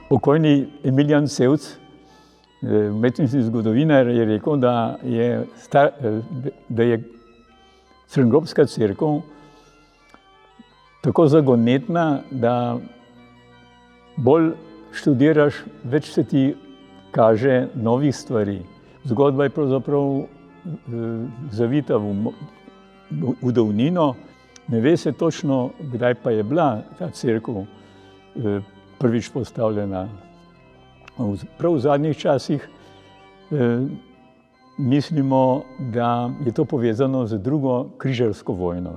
Pokojni Emilijan Sevc, umetnostni zgodovinar, je rekel, da je Crnogorska cerkev tako zagonetna, da bolj študiraš, več se ti kaže novih stvari. Zgodba je pravzaprav zavita v davnino. Ne ve se točno, kdaj pa je bila ta cerkev prvič postavljena. Prav v zadnjih časih mislimo, da je to povezano z drugo križarsko vojno.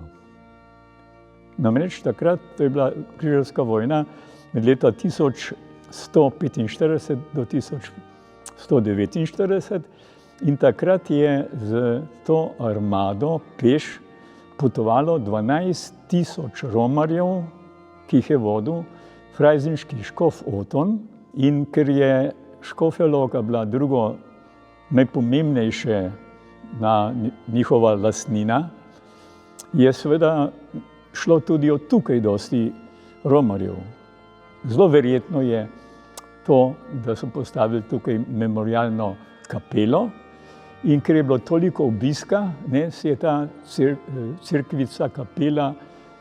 Namreč takrat, to je bila križarska vojna med leta 1145 do 1149 in takrat je z to armado peš potovalo 12.000 romarjev, ki jih je vodil frajzinški škof Oton, in ker je Škofja Loka bila drugo najpomembnejše njihova lastnina, je seveda šlo tudi od tukaj dosti romarjev. Zelo verjetno je to, da so postavili tukaj memorialno kapelo, in ker je bilo toliko obiska, se je ta cerkvica, kapela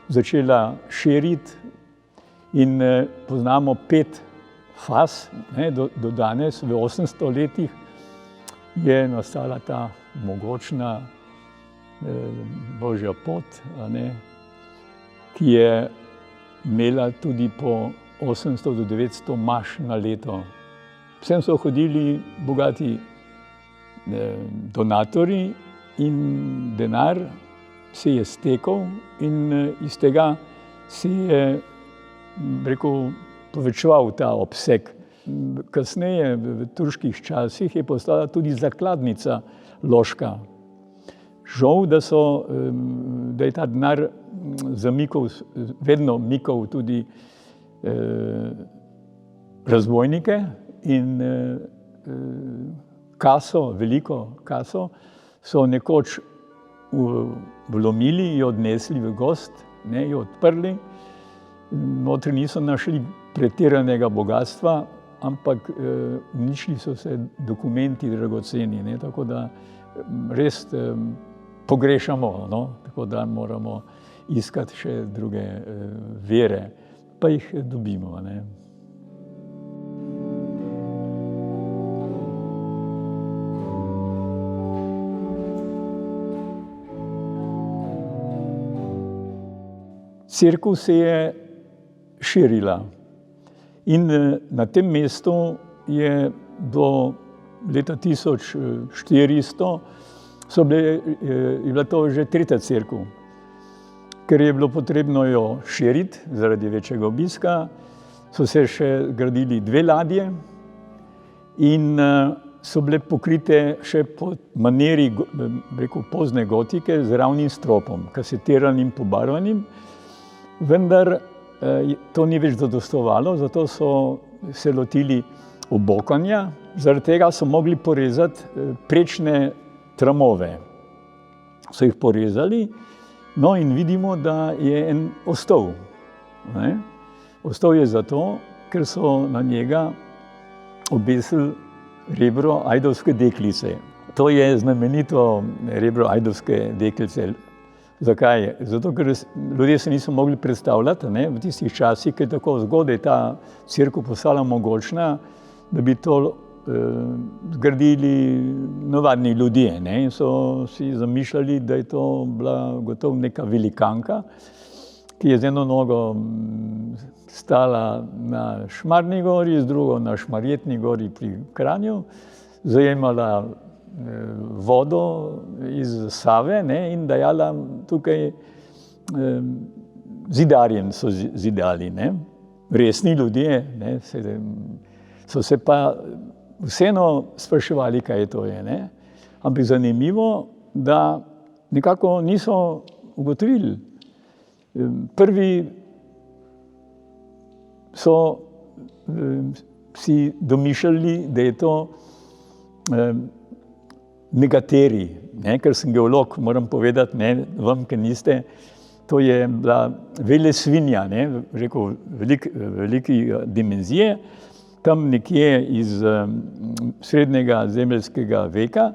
začela širiti in poznamo 5 faz, do danes, v 800 letih je nastala ta mogočna Božja pot, ki je imela tudi po 800 do 900 maš na leto. Vsem so hodili bogati donatorji in denar se je stekal in iz tega se je, povečeval ta obseg. Kasneje, v turških časih, je postala tudi zakladnica Loška. Žal, da je ta denar zamikal, vedno mikal tudi razbojnike in kaso, veliko kaso, so nekoč vlomili, jo odnesli v gozd, jo odprli. Notri niso našli pretiranega bogatstva, ampak uničili so se dokumenti dragoceni, tako da res pogrešamo, tako da moramo iskati še druge vere, pa jih dobimo. Cerkev se je širila in na tem mestu je do leta 1400 je bila to že 3. cerkev. Ker je bilo potrebno jo širiti zaradi večjega obiska, so se še gradili 2 ladje in so bile pokrite še po maniri, pozne gotike z ravnim stropom, kasetiranim, pobarvanim, vendar to ni več zadostovalo, zato so se lotili obokanja. Zaradi tega so mogli porezati prečne tramove. So jih porezali, in vidimo, da je en ostal. Ostal je zato, ker so na njega obesili rebro ajdovske deklice. To je znamenito rebro ajdovske deklice. Zakaj? Zato, ker ljudje se niso mogli predstavljati, v tistih časih, ker je tako zgodaj ta cerkev postala mogočna, da bi to zgradili navadni ljudje, in so si zamišljali, da je to bila gotovo neka velikanka, ki je z eno nogo stala na Šmarni gori, z drugo na Šmarjetni gori pri Kranju, zajemala vodo iz Save in dajala tukaj zidarjem, so zidali. Resni ljudje so se pa vseeno spraševali, kaj je to. Ampak zanimivo, da nekako niso ugotovili. Prvi so si domišljali, da je to Megateri, ker sem geolog, moram povedati, vam, ker niste, to je bila velesvinja, velike dimenzije, tam nekje iz srednjega zemeljskega veka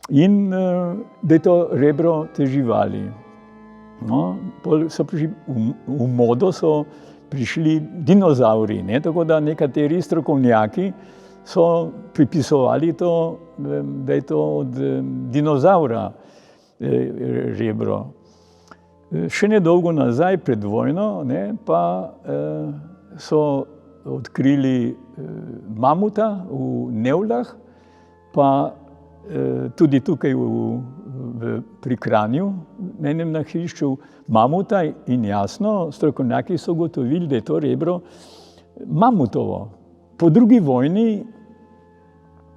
in da je to rebro te živali. No, pol so prišli v modo so prišli dinozavri, ne, tako da nekateri strokovnjaki so pripisovali to, da je to od dinozavra rebro. Še nedolgo nazaj, pred vojno, ne, pa so odkrili mamuta v Nevljah, pa tudi tukaj pri Kranju, na enem nahišču mamuta in jasno, strokovnjaki so ugotovili, da je to rebro mamutovo. Po drugi vojni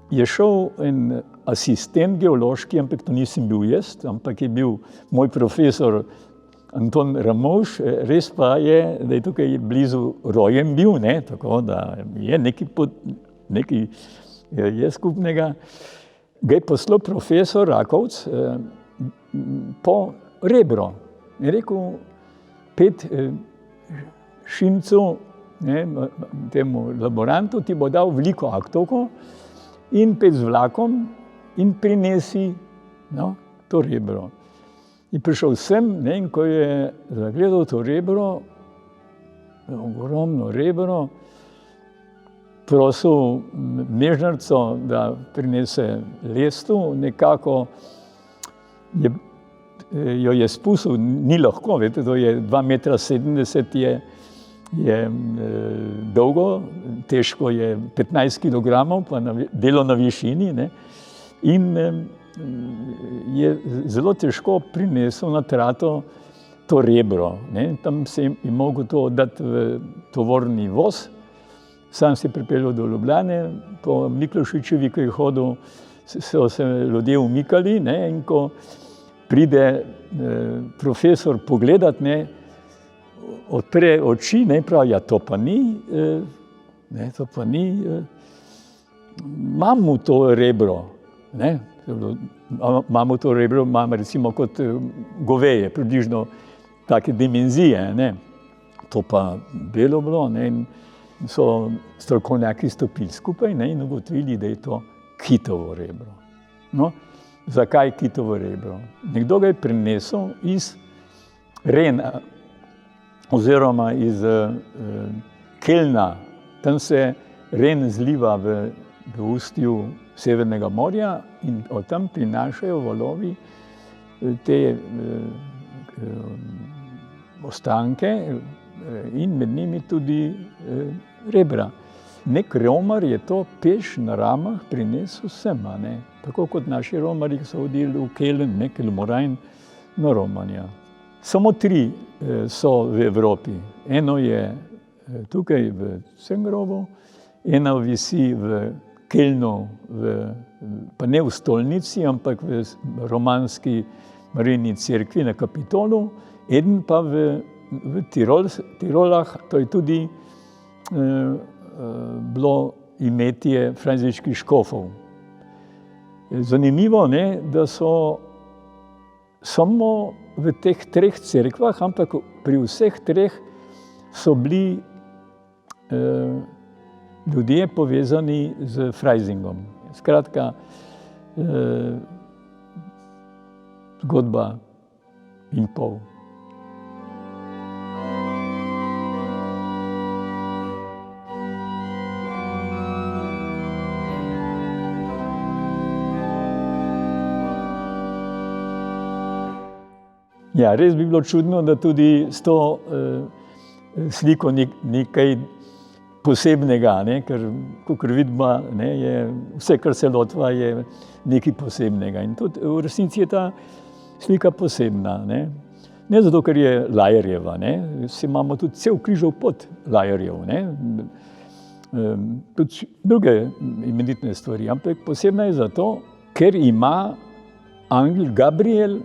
je šel en asistent geološki, ampak to nisem bil jaz, ampak je bil moj profesor Anton Ramovš, res pa je, da je tukaj blizu rojen bil, ne, tako da je nekaj je skupnega. Ga je poslal profesor Rakovec po rebro. Je rekel, 5 Šimcu, temu laborantu, ti bo dal veliko aktovko in 5 z vlakom in prinesi to rebro. In prišel sem, ne, in ko je zagledal to rebro, ogromno rebro, prosil mežnarco, da prinese lestu, nekako jo je spustil, ni lahko, veste, to je 2,70 m je dolgo, težko je 15 kg, pa delo na višini, ne, in je zelo težko prinesel na trato to rebro, ne, tam se je mogel to oddati v tovorni voz. Sam se je pripeljal do Ljubljane, po Miklošičevi, ko je hodil, so se ljudje umikali, ne, in ko pride profesor pogledat, ne, odpre oči, ne, pravi, ja, to pa ni, imamo to rebro, ne, imamo to rebro, imamo recimo kot goveje, približno take dimenzije, ne, to pa belo bilo, ne, in so strokovnjaki stopili skupaj, ne, in ugotovili, da je to kitovo rebro. No, zakaj kitovo rebro? Nekdo ga je prinesel iz Rena oziroma iz Kelna. Tam se Ren zliva v ustju Severnega morja in od tam prinašajo valovi te ostanke in med njimi tudi rebra. Nek romar je to peš na ramah prinesel sem, ne? Tako kot naši romarji, ki so hodili v Kelen, Kelmorajn, na romanja. Samo 3 so v Evropi. Eno je tukaj v Cengrovu, ena visi v Kelnu, pa ne v stolnici, ampak v romanski Marijini cerkvi na Kapitolu, eden pa v Tirolah, to je tudi bilo imetje franziških škofov. Zanimivo, ne, da so samo v teh 3 cerkvah, ampak pri vseh 3 so bili ljudje povezani z Freisingom. Skratka, zgodba in pol. Ja, res bi bilo čudno, da tudi s to sliko nekaj posebnega, ne, ker kakor vidimo, ne, je vse, kar se lotva, je nekaj posebnega. In tudi v resnici je ta slika posebna, ne. Ne zato, ker je Lajerjeva, ne, imamo tudi cel križov pot Lajerjev, ne. Tudi druge imenitne stvari, ampak posebna je zato, ker ima angel Gabriel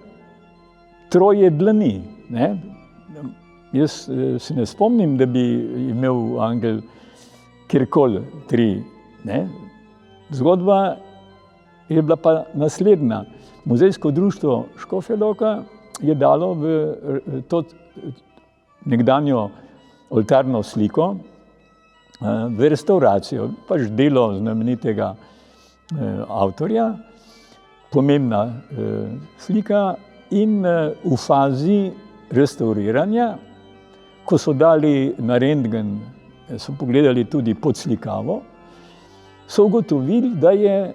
3 dlani, ne. Jaz se ne spomnim, da bi imel angel kjerkoli 3, ne. Zgodba je bila pa naslednja. Muzejsko društvo Škofja Loka je dalo v to nekdanjo oltarno sliko v restauracijo, pač delo znamenitega avtorja, pomembna slika in v fazi restauriranja, ko so dali na rentgen, so pogledali tudi podslikavo, so ugotovili, da je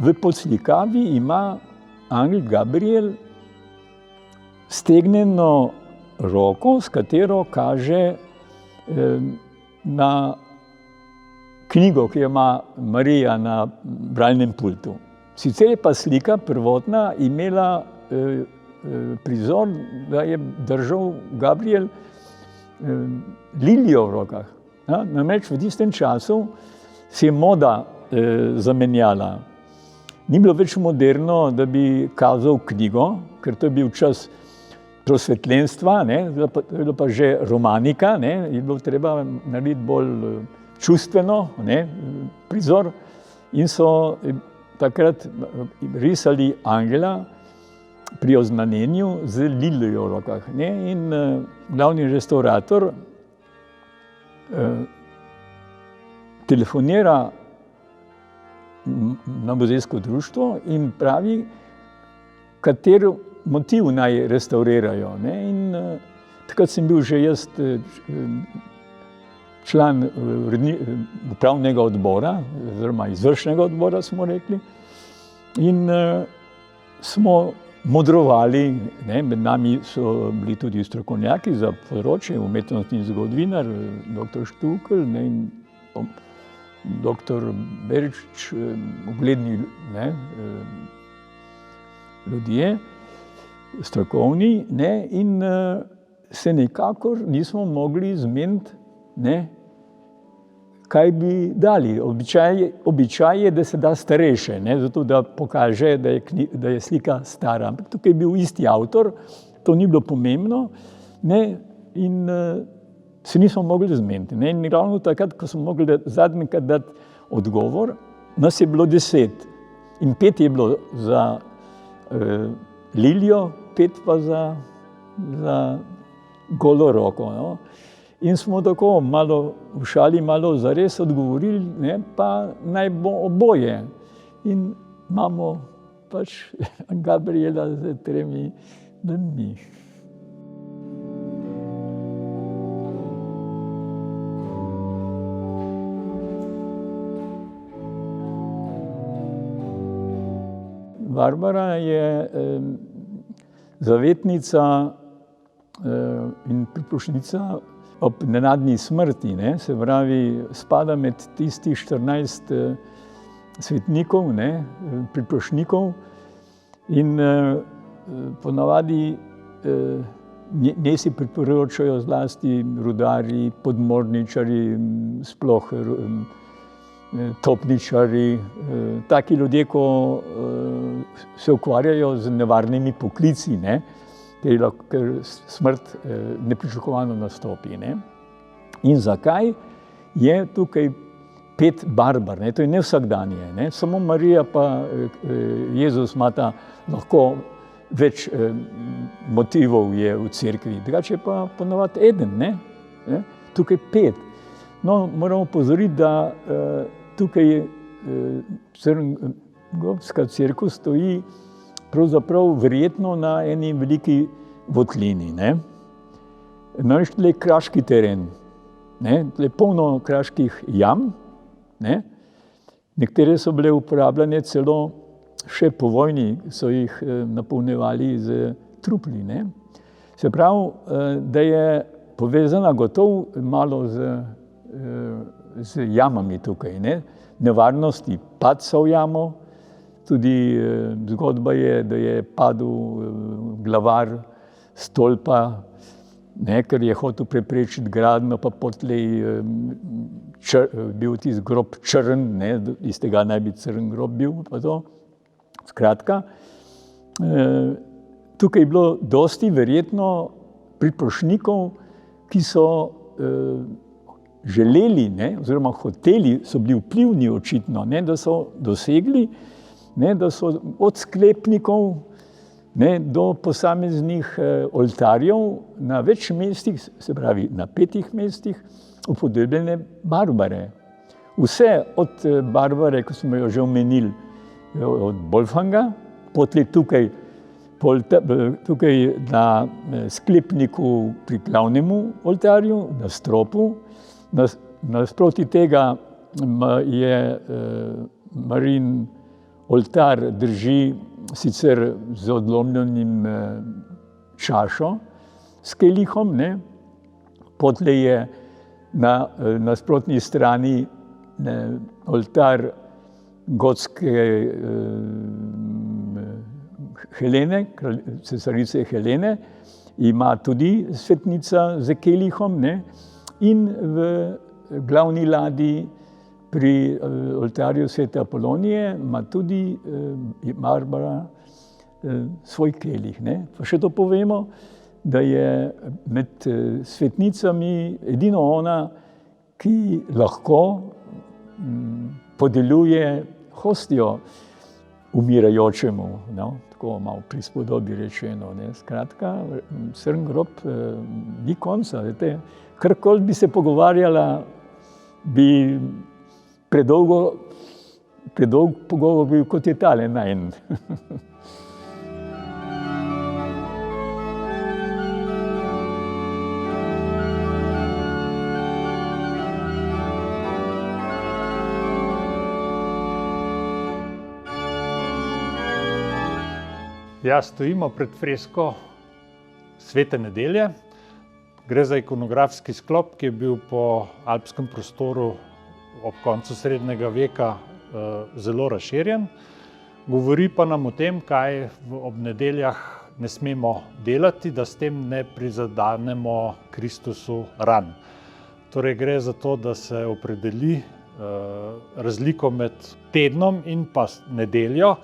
v podslikavi ima angel Gabriel stegnjeno roko, s katero kaže na knjigo, ki jo ima Marija na bralnem pultu. Sicer je pa slika prvotna imela prizor, da je držal Gabriel lilijo v rokah. Namreč v tistem času se je moda zamenjala. Ni bilo več moderno, da bi kazal knjigo, ker to je bil čas prosvetljenstva, je bila pa že romanika, je bilo treba narediti bolj čustveno prizor in so takrat risali angela pri oznanjenju z lilijo v rokah. In glavni restaurator telefonira na muzejsko društvo in pravi, kateri motiv naj restaurirajo. In takrat sem bil že jaz član upravnega odbora, oziroma izvršnega odbora, smo rekli, in smo modrovali, med nami so bili tudi strokovnjaki za področje, umetnostni zgodovinar, dr. Štukl in dr. Berič, ugledni ljudje, strokovni, in se nikakor nismo mogli zmeniti, kaj bi dali. Običaj je, da se da starejše, zato da pokaže, da je slika stara. Ampak tukaj je bil isti avtor, to ni bilo pomembno, in se nismo mogli zmeniti. In ravno takrat, ko smo mogli zadnjikrat dati odgovor, nas je bilo 10. In 5 je bilo za lilijo, 5 pa za golo roko. In smo tako malo v šali, malo zares odgovorili, pa naj bo oboje. In imamo pač Gabriela z 3 dnmi. Barbara je zavetnica in priprošnjica ob nenadni smrti, se pravi, spada med tistih 14 svetnikov, priprošnikov, in ponavadi njej si priporočajo zlasti rudarji, podmorničarji, sploh topničarji, taki ljudje, ko se ukvarjajo z nevarnimi poklici, ker smrt nepričakovano nastopi. In zakaj je tukaj 5 barbar? To je ne vsakdanje. Samo Marija pa Jezus imata lahko več motivov je v cerkvi, drugače pa ponavadi eden, tukaj 5. No, moramo opozoriti, da tukaj Crnogorska cerkev stoji pravzaprav verjetno na eni veliki votlini. Namreč tle je kraški teren, tle je polno kraških jam, nekatere so bile uporabljene celo še po vojni, so jih napolnjevali z trupli. Se pravi, da je povezana gotovo malo z jamami tukaj, nevarnosti padca v jamo, tudi zgodba je, da je padel glavar stolpa, ker je hotel preprečiti gradnjo, pa potlej bil tisti grob črn, iz tega naj bi crn grob bil, pa to. Skratka, tukaj je bilo dosti verjetno priprošnikov, ki so želeli, oziroma hoteli, so bili vplivni očitno, da so dosegli, da so od sklepnikov do posameznih oltarjev na več mestih, se pravi na 5 mestih, upodobljene Barbare. Vse od Barbare, ko smo jo že omenili, od Wolfganga, potlej tukaj na sklepniku pri glavnemu oltarju, na stropu. Nasproti tega je Marijin oltar drži sicer z odlomljenim čašo s kelihom, potlej je na nasprotni strani oltar gotske Helene, cesarice Helene, ima tudi svetnica z kelihom, in v glavni ladji pri oltarju svete Apolonije ima tudi Barbara svoj kelih. Pa še to povemo, da je med svetnicami edino ona, ki lahko podeljuje hostijo umirajočemu, tako malo pri spodobi rečeno. Skratka, srn grob ni konca. Karkoli bi se pogovarjala, bi predolg pogovor bil, kot je tale najin. Ja, stojimo pred fresko Svete nedelje. Gre za ikonografski sklop, ki je bil po alpskem prostoru ob koncu srednjega veka zelo razširjen. Govori pa nam o tem, kaj ob nedeljah ne smemo delati, da s tem ne prizadenemo Kristusu ran. Torej gre za to, da se opredeli razliko med tednom in pa nedeljo,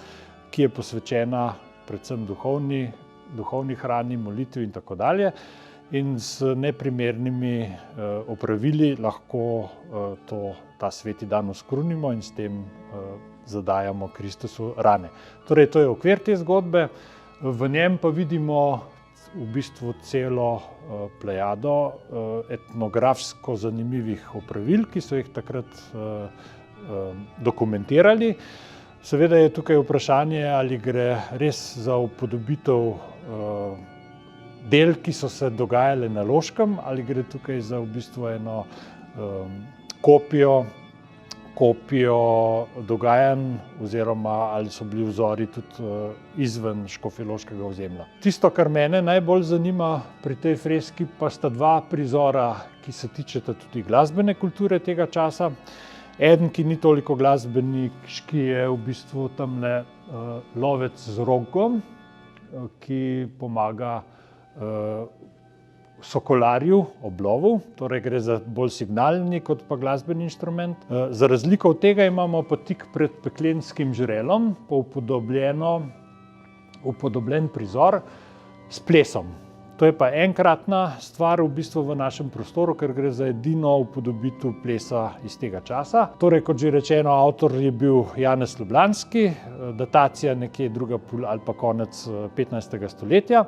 ki je posvečena predvsem duhovni hrani, molitvi in tako dalje. In s neprimernimi opravili lahko ta sveti dan oskrunimo in s tem zadajamo Kristusu rane. Torej, to je okvir te zgodbe. V njem pa vidimo v bistvu celo plejado etnografsko zanimivih opravil, ki so jih takrat dokumentirali. Seveda je tukaj vprašanje, ali gre res za upodobitev del, ki so se dogajale na Loškem, ali gre tukaj za v bistvu eno kopijo dogajanj, oziroma ali so bili vzori tudi izven škofjeloškega ozemlja. Tisto, kar mene najbolj zanima pri tej freski, pa sta dva prizora, ki se tičeta tudi glasbene kulture tega časa. Eden, ki ni toliko glasbeniški, je v bistvu tamle lovec z rogom, ki pomaga sokolarju ob lovu, torej gre za bolj signalni kot pa glasbeni inštrument. Za razliko od tega imamo pa tik pred peklenskim žrelom upodobljen prizor s plesom. To je pa enkratna stvar v bistvu v našem prostoru, ker gre za edino upodobitev plesa iz tega časa. Torej, kot že rečeno, avtor je bil Janez Ljubljanski, datacija nekje druga pol ali pa konec 15. stoletja.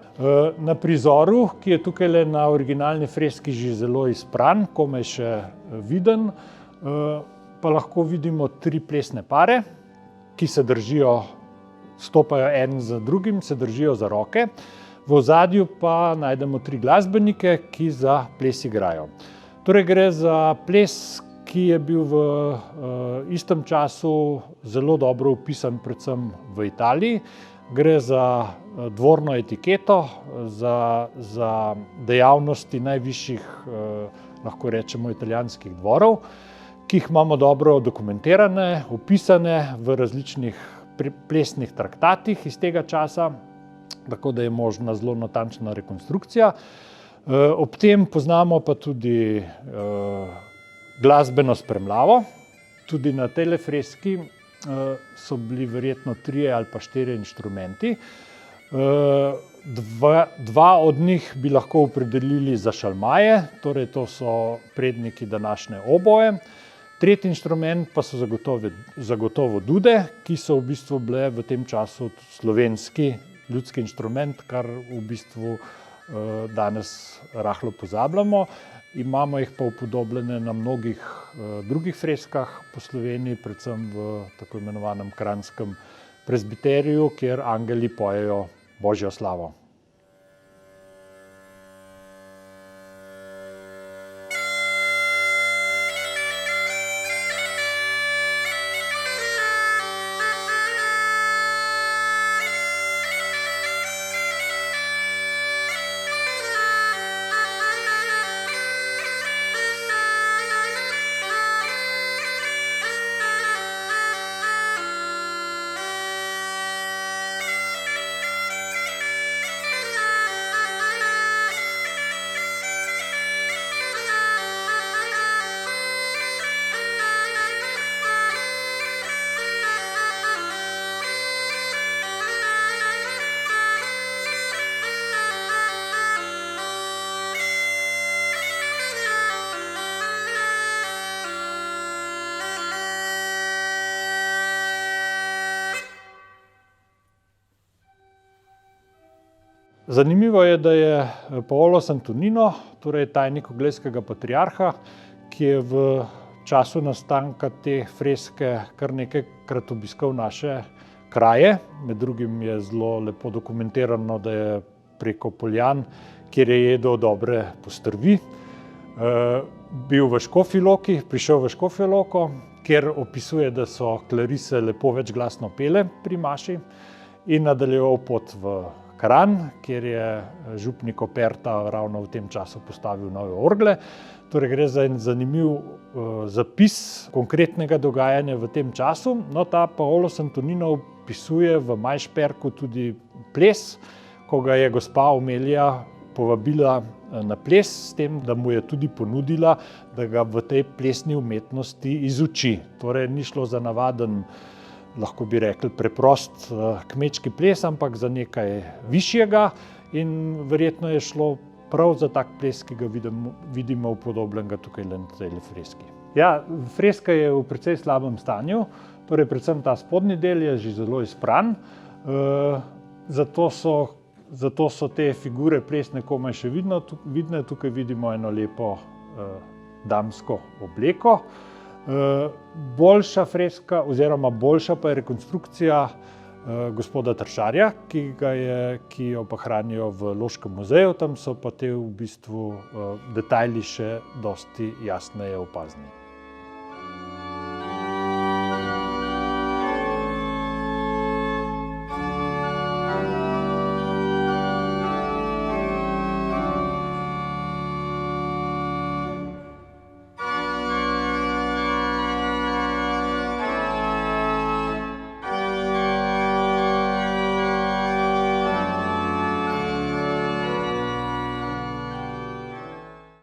Na prizoru, ki je tukaj na originalni freski že zelo izpran, komaj še viden, pa lahko vidimo 3 plesne pare, ki se držijo, stopajo en za drugim, se držijo za roke. V ozadju pa najdemo 3 glasbenike, ki za ples igrajo. Torej gre za ples, ki je bil v istem času zelo dobro opisan predvsem v Italiji. Gre za dvorno etiketo, za dejavnosti najvišjih, lahko rečemo, italijanskih dvorov, ki jih imamo dobro dokumentirane, opisane v različnih plesnih traktatih iz tega časa, tako da je možna zelo natančna rekonstrukcija. Ob tem poznamo pa tudi glasbeno spremljavo. Tudi na tej freski so bili verjetno 3 ali pa 4 inštrumenti. Dva od njih bi lahko opredelili za šalmaje, torej to so predniki današnje oboje. Tretji inštrument pa so zagotovo dude, ki so v bistvu bile v tem času slovenski ljudski inštrument, kar v bistvu danes rahlo pozabljamo. imamo jih pa upodobljene na mnogih drugih freskah po Sloveniji, predvsem v tako imenovanem kranjskem prezbiteriju, kjer angeli pojejo Božjo slavo. Zanimivo je, da je Paolo Santonino, torej tajnik Oglejskega patriarha, ki je v času nastanka te freske kar nekajkrat obiskal naše kraje. Med drugim je zelo lepo dokumentirano, da je preko Poljan, kjer je jedel dobre postrvi, bil v Škofji Loki, prišel v Škofjo Loko, kjer opisuje, da so klarise lepo večglasno pele pri maši, in nadaljeval pot v Kranj, kjer je župnik Operta ravno v tem času postavil nove orgle. Torej gre za en zanimiv zapis konkretnega dogajanja v tem času. No, ta Paolo Santonino opisuje v Majšperku tudi ples, ko ga je gospa Omelija povabila na ples, s tem, da mu je tudi ponudila, da ga v tej plesni umetnosti izuči. Torej ni šlo za navaden, lahko bi rekli, preprost kmečki ples, ampak za nekaj višjega, in verjetno je šlo prav za tak ples, ki ga vidimo upodobljenega tukaj na tej freski. Ja, freska je v precej slabem stanju, torej predvsem ta spodnji del je že zelo izpran, zato so te figure plesne komaj še vidne. Tukaj vidimo eno lepo damsko obleko. Boljša freska oziroma boljša pa je rekonstrukcija gospoda Tršarja, ki jo pa hranijo v Loškem muzeju. Tam so pa te v bistvu detajli še dosti jasneje opazni.